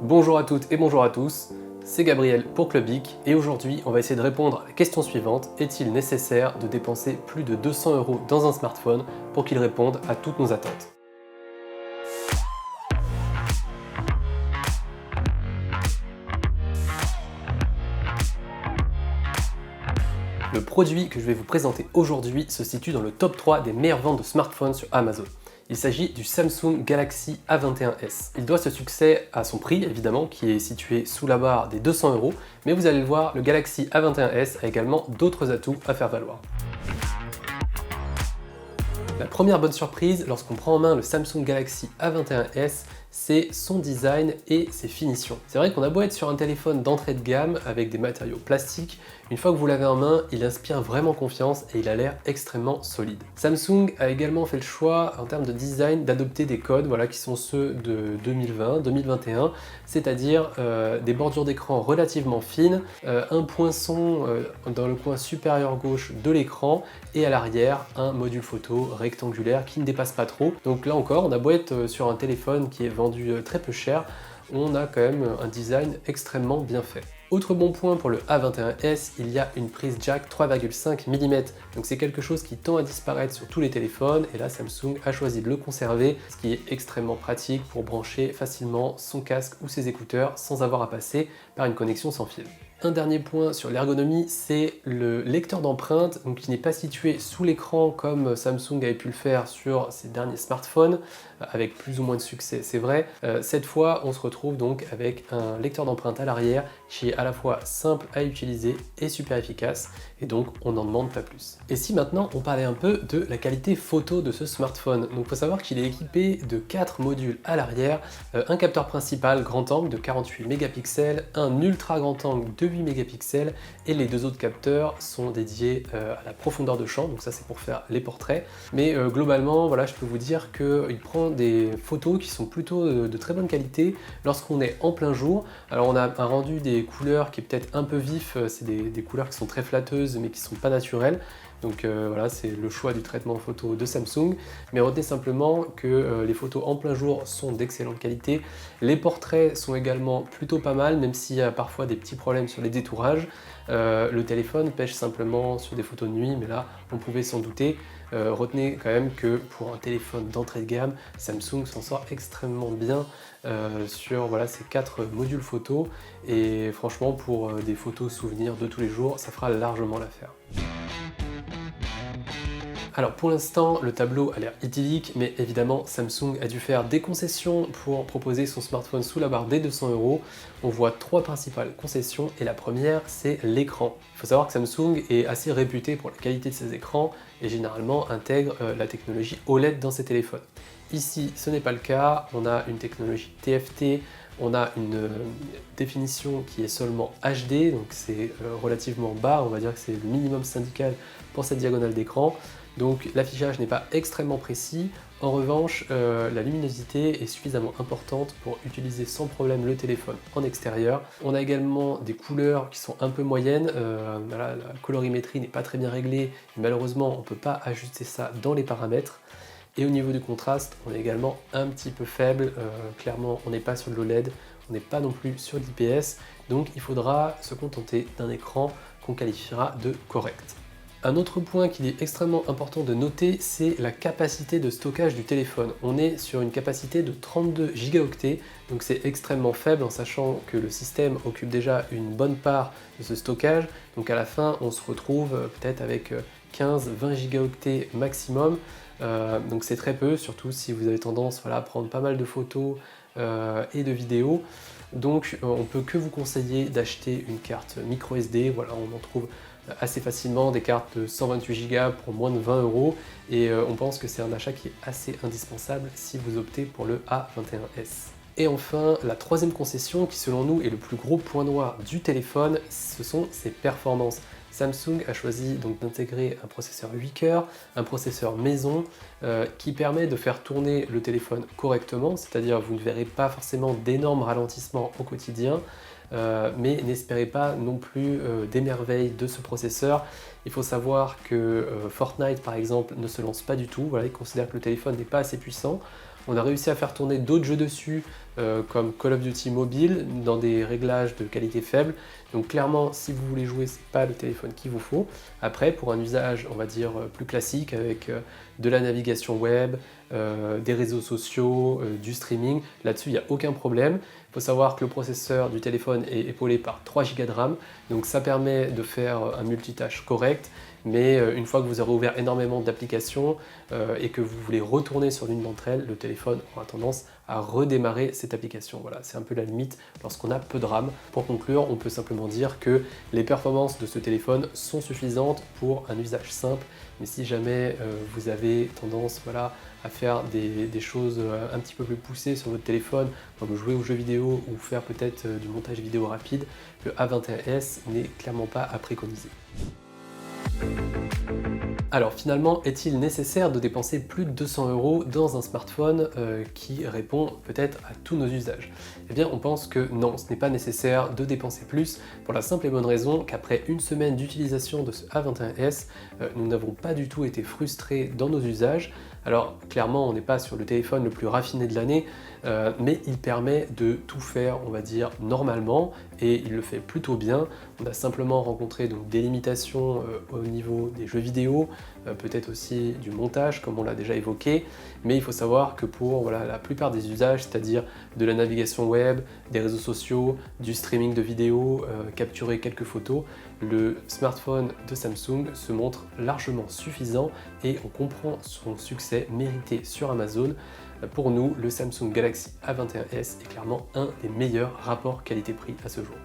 Bonjour à toutes et bonjour à tous, c'est Gabriel pour Clubic et aujourd'hui on va essayer de répondre à la question suivante: est-il nécessaire de dépenser plus de 200 € dans un smartphone pour qu'il réponde à toutes nos attentes? Le produit que je vais vous présenter aujourd'hui se situe dans le top 3 des meilleures ventes de smartphones sur Amazon. Il s'agit du Samsung Galaxy A21s. Il doit ce succès à son prix, évidemment, qui est situé sous la barre des 200 €, mais vous allez le voir, le Galaxy A21s a également d'autres atouts à faire valoir. La première bonne surprise lorsqu'on prend en main le Samsung Galaxy A21s, c'est son design et ses finitions. C'est vrai qu'on a beau être sur un téléphone d'entrée de gamme avec des matériaux plastiques, une fois que vous l'avez en main, il inspire vraiment confiance et il a l'air extrêmement solide. Samsung a également fait le choix en termes de design d'adopter des codes qui sont ceux de 2020-2021, c'est-à-dire des bordures d'écran relativement fines, un poinçon dans le coin supérieur gauche de l'écran et à l'arrière un module photo rectangulaire qui ne dépasse pas trop. Donc là encore, on a beau être sur un téléphone qui est vendu très peu cher, on a quand même un design extrêmement bien fait. Autre bon point pour le A21s, il y a une prise jack 3,5 mm, donc c'est quelque chose qui tend à disparaître sur tous les téléphones et là Samsung a choisi de le conserver, ce qui est extrêmement pratique pour brancher facilement son casque ou ses écouteurs sans avoir à passer par une connexion sans fil. Un dernier point sur l'ergonomie, c'est le lecteur d'empreintes, donc qui n'est pas situé sous l'écran comme Samsung avait pu le faire sur ses derniers smartphones, avec plus ou moins de succès, c'est vrai. Cette fois, on se retrouve donc avec un lecteur d'empreintes à l'arrière qui est à la fois simple à utiliser et super efficace, et donc on n'en demande pas plus. Et si maintenant on parlait un peu de la qualité photo de ce smartphone, donc il faut savoir qu'il est équipé de 4 modules à l'arrière, un capteur principal grand angle de 48 mégapixels, un ultra grand angle de 8 mégapixels et les deux autres capteurs sont dédiés à la profondeur de champ, donc ça c'est pour faire les portraits, mais globalement voilà, je peux vous dire qu'il prend des photos qui sont plutôt de très bonne qualité lorsqu'on est en plein jour. Alors on a un rendu des couleurs qui est peut-être un peu vif, c'est des couleurs qui sont très flatteuses mais qui sont pas naturelles. Donc voilà, c'est le choix du traitement photo de Samsung, mais retenez simplement que les photos en plein jour sont d'excellente qualité. Les portraits sont également plutôt pas mal, même s'il y a parfois des petits problèmes sur les détourages. Le téléphone pêche simplement sur des photos de nuit, mais là, on pouvait s'en douter. Retenez quand même que pour un téléphone d'entrée de gamme, Samsung s'en sort extrêmement bien sur ces 4 modules photo, et franchement, pour des photos souvenirs de tous les jours, ça fera largement l'affaire. Alors pour l'instant, le tableau a l'air idyllique, mais évidemment Samsung a dû faire des concessions pour proposer son smartphone sous la barre des 200 €. On voit 3 principales concessions et la première c'est l'écran. Il faut savoir que Samsung est assez réputé pour la qualité de ses écrans et généralement intègre la technologie OLED dans ses téléphones. Ici ce n'est pas le cas, on a une technologie TFT, on a une définition qui est seulement HD, donc c'est relativement bas, on va dire que c'est le minimum syndical pour cette diagonale d'écran. Donc l'affichage n'est pas extrêmement précis, en revanche la luminosité est suffisamment importante pour utiliser sans problème le téléphone en extérieur. On a également des couleurs qui sont un peu moyennes, la colorimétrie n'est pas très bien réglée, malheureusement on ne peut pas ajuster ça dans les paramètres. Et au niveau du contraste, on est également un petit peu faible, clairement on n'est pas sur de l'OLED, on n'est pas non plus sur l'IPS, donc il faudra se contenter d'un écran qu'on qualifiera de correct. Un autre point qu'il est extrêmement important de noter, c'est la capacité de stockage du téléphone. On est sur une capacité de 32 gigaoctets, donc c'est extrêmement faible en sachant que le système occupe déjà une bonne part de ce stockage. Donc à la fin, on se retrouve peut-être avec 15-20 gigaoctets maximum. Donc c'est très peu, surtout si vous avez tendance à prendre pas mal de photos et de vidéos. Donc on peut que vous conseiller d'acheter une carte micro SD, voilà, on en trouve assez facilement des cartes de 128 Go pour moins de 20 € et on pense que c'est un achat qui est assez indispensable si vous optez pour le A21s. Et enfin, la troisième concession qui selon nous est le plus gros point noir du téléphone, ce sont ses performances. Samsung a choisi donc d'intégrer un processeur 8 cœurs, un processeur maison qui permet de faire tourner le téléphone correctement, c'est-à-dire vous ne verrez pas forcément d'énormes ralentissements au quotidien, mais n'espérez pas non plus des merveilles de ce processeur. Il faut savoir que Fortnite par exemple ne se lance pas du tout, voilà, il considère que le téléphone n'est pas assez puissant. On a réussi à faire tourner d'autres jeux dessus, comme Call of Duty Mobile, dans des réglages de qualité faible. Donc clairement, si vous voulez jouer, c'est pas le téléphone qu'il vous faut. Après, pour un usage, on va dire, plus classique, avec de la navigation web, des réseaux sociaux, du streaming, là-dessus, il n'y a aucun problème. Il faut savoir que le processeur du téléphone est épaulé par 3 Go de RAM, donc ça permet de faire un multitâche correct, mais une fois que vous aurez ouvert énormément d'applications et que vous voulez retourner sur l'une d'entre elles, le téléphone aura tendance à redémarrer cette application. Voilà, c'est un peu la limite lorsqu'on a peu de RAM. Pour conclure, on peut simplement dire que les performances de ce téléphone sont suffisantes pour un usage simple, mais si jamais vous avez tendance, voilà, à faire des choses un petit peu plus poussées sur votre téléphone, comme jouer aux jeux vidéo ou faire peut-être du montage vidéo rapide, le A21s n'est clairement pas à préconiser. Alors finalement, est-il nécessaire de dépenser plus de 200 € dans un smartphone qui répond peut-être à tous nos usages? Eh bien, on pense que non, ce n'est pas nécessaire de dépenser plus, pour la simple et bonne raison qu'après une semaine d'utilisation de ce A21s, nous n'avons pas du tout été frustrés dans nos usages. Alors clairement, on n'est pas sur le téléphone le plus raffiné de l'année, mais il permet de tout faire, on va dire, normalement, et il le fait plutôt bien. On a simplement rencontré donc des limitations au niveau des jeux vidéo, peut-être aussi du montage, comme on l'a déjà évoqué, mais il faut savoir que pour la plupart des usages, c'est-à-dire de la navigation web, des réseaux sociaux, du streaming de vidéos, capturer quelques photos, le smartphone de Samsung se montre largement suffisant et on comprend son succès mérité sur Amazon. Pour nous, le Samsung Galaxy A21s est clairement un des meilleurs rapports qualité-prix à ce jour.